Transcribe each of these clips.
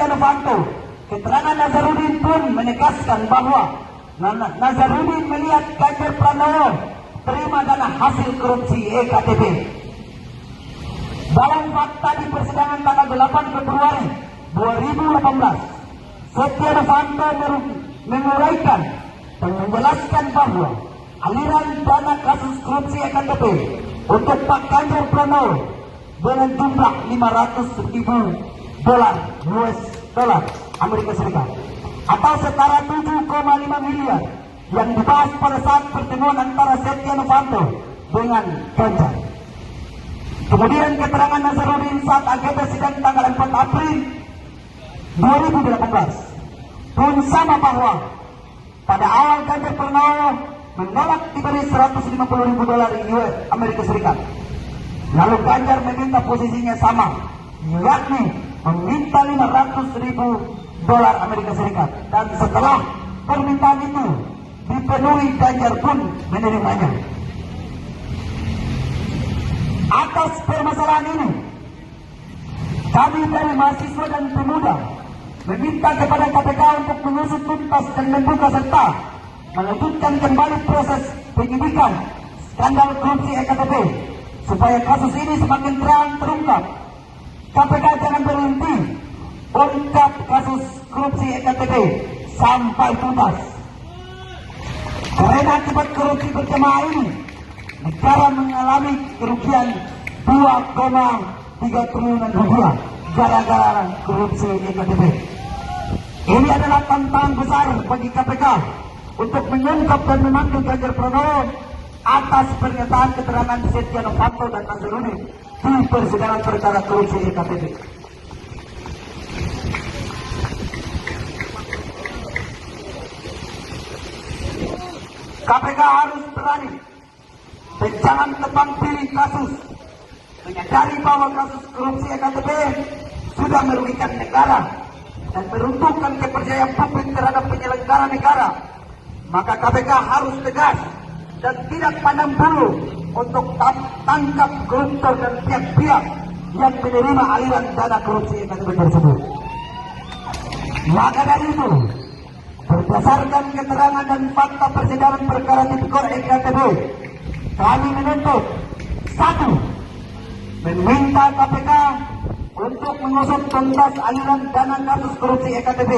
Setia Novanto. Keterangan Nazarudin pun menegaskan bahwa Nazarudin melihat Ganjar Pranowo terima dana hasil korupsi EKTP. Dalam fakta di persidangan tanggal 8 Februari 2018, Setia Novanto menguraikan dan menjelaskan bahwa aliran dana kasus korupsi EKTP untuk Pak Ganjar Pranowo dengan jumlah $500.000 US Amerika Serikat atau setara 7,5 miliar yang dibahas pada saat pertemuan antara Setia Novanto dengan Ganjar. Kemudian keterangan Nazarudin saat agenda sidang tanggal 4 April 2018 pun sama bahwa pada awal Ganjar Pranowo menolak diberi $150.000 US Amerika Serikat. Lalu Ganjar meminta posisinya sama, yakni meminta $500.000 Amerika Serikat. Dan setelah permintaan itu dipenuhi, Ganjar pun menerimanya. Atas permasalahan ini, kami dari mahasiswa dan pemuda meminta kepada KPK untuk mengusut tuntas dan membuka serta melanjutkan kembali proses penyidikan skandal korupsi EKTP supaya kasus ini semakin terungkap. KPK jangan berhenti ungkap kasus korupsi EKTP sampai tuntas. Karena akibat korupsi berjamaah ini, negara mengalami kerugian 2,3 triliun rupiah gara-gara korupsi EKTP. Ini adalah tantangan besar bagi KPK untuk mengungkap dan memanggil Ganjar Pranowo atas pernyataan keterangan Setia Novanto dan Nazarudin di persidangan perkara korupsi EKTP. KPK harus berani dan jangan tebang pilih kasus, menyadari bahwa kasus korupsi EKTP sudah merugikan negara dan meruntuhkan kepercayaan publik terhadap penyelenggara negara. Maka KPK harus tegas dan tidak pandang bulu untuk tangkap koruptor dan pihak-pihak yang menerima aliran dana korupsi EKTP tersebut. Maka dari itu, berdasarkan keterangan dan fakta persidangan perkara tipikor EKTP, kami menuntut: 1. Meminta KPK untuk mengusut tuntas aliran dana kasus korupsi EKTP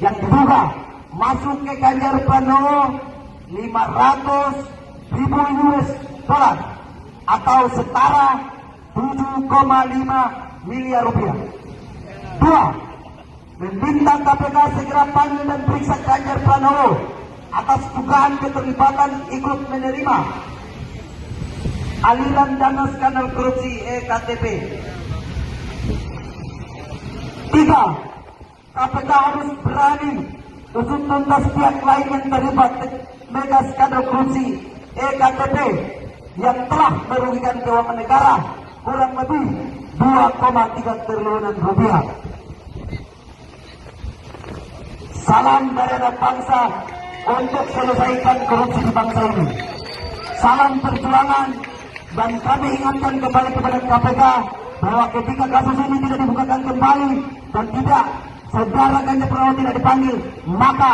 yang diduga masuk ke Ganjar Pranowo $500.000 US atau setara 7,5 miliar rupiah. 2. Meminta KPK segera panggil dan periksa Ganjar Pranowo atas dugaan keterlibatan ikut menerima aliran dana skandal korupsi EKTP. 3. KPK harus berani usut tuntas pihak lain yang terlibat mega skandal korupsi EKTP yang telah merugikan keuangan negara kurang lebih 2,3 triliun rupiah. Salam dari anak bangsa untuk selesaikan korupsi di bangsa ini. Salam perjuangan, dan kami ingatkan kembali kepada KPK bahwa ketika kasus ini tidak dibukakan kembali dan tidak saudara Ganjar Pranowo tidak dipanggil, maka